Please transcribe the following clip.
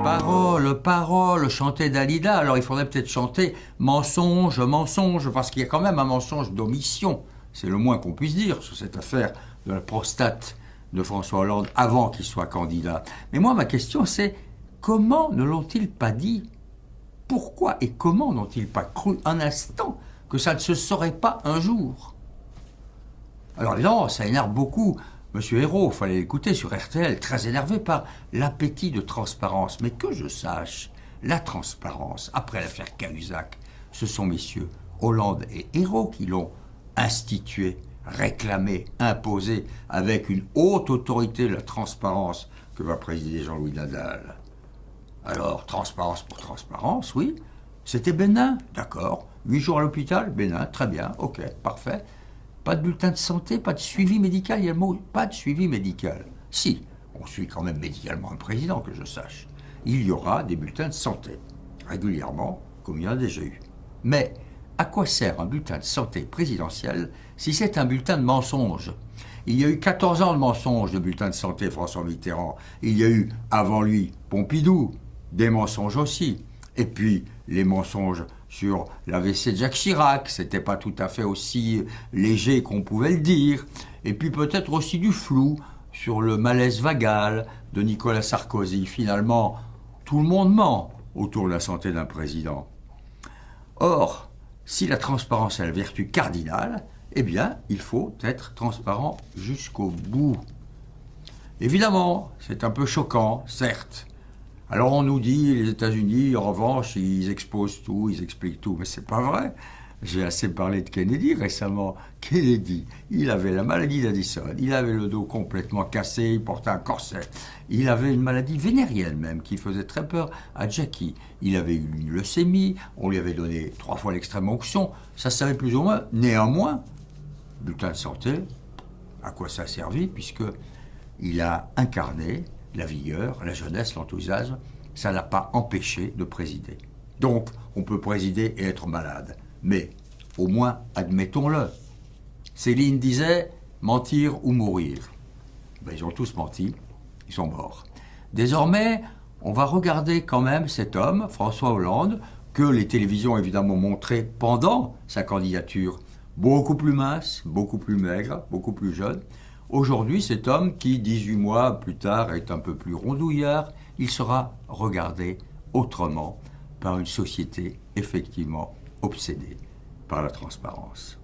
Parole, parole, chanter Dalida. Alors il faudrait peut-être chanter mensonge, mensonge, parce qu'il y a quand même un mensonge d'omission. C'est le moins qu'on puisse dire sur cette affaire de la prostate de François Hollande avant qu'il soit candidat. Mais moi, ma question, c'est comment ne l'ont-ils pas dit? Pourquoi et comment n'ont-ils pas cru un instant que ça ne se saurait pas un jour? Alors évidemment, ça énerve beaucoup Monsieur Hérault, il fallait l'écouter sur RTL, très énervé par l'appétit de transparence. Mais que je sache, la transparence, après l'affaire Cahuzac, ce sont messieurs Hollande et Hérault qui l'ont instituée, réclamée, imposée, avec une haute autorité de la transparence que va présider Jean-Louis Nadal. Alors, transparence pour transparence, oui. C'était bénin, d'accord. 8 jours à l'hôpital, bénin, très bien, ok, parfait. Pas de bulletin de santé, pas de suivi médical, il y a le mot pas de suivi médical. Si, on suit quand même médicalement le président, que je sache. Il y aura des bulletins de santé, régulièrement, comme il y en a déjà eu. Mais à quoi sert un bulletin de santé présidentiel si c'est un bulletin de mensonge? Il y a eu 14 ans de mensonges de bulletins de santé, François Mitterrand. Il y a eu, avant lui, Pompidou, des mensonges aussi. Et puis, les mensonges sur l'AVC de Jacques Chirac, c'était pas tout à fait aussi léger qu'on pouvait le dire. Et puis peut-être aussi du flou sur le malaise vagal de Nicolas Sarkozy. Finalement, tout le monde ment autour de la santé d'un président. Or, si la transparence est la vertu cardinale, eh bien, il faut être transparent jusqu'au bout. Évidemment, c'est un peu choquant, certes. Alors on nous dit, les États-Unis, en revanche, ils exposent tout, ils expliquent tout, mais c'est pas vrai. J'ai assez parlé de Kennedy récemment. Kennedy, il avait la maladie d'Addison, il avait le dos complètement cassé, il portait un corset, il avait une maladie vénérienne même, qui faisait très peur à Jackie. Il avait eu une leucémie, on lui avait donné 3 fois l'extrême onction, ça savait plus ou moins. Néanmoins, bulletin de santé, à quoi ça a servi, puisque il a incarné la vigueur, la jeunesse, l'enthousiasme, ça n'a pas empêché de présider. Donc, on peut présider et être malade. Mais, au moins, admettons-le. Céline disait « mentir ou mourir ». Ben, ils ont tous menti, ils sont morts. Désormais, on va regarder quand même cet homme, François Hollande, que les télévisions évidemment montraient pendant sa candidature, beaucoup plus mince, beaucoup plus maigre, beaucoup plus jeune. Aujourd'hui, cet homme qui, 18 mois plus tard, est un peu plus rondouillard, il sera regardé autrement par une société effectivement obsédée par la transparence.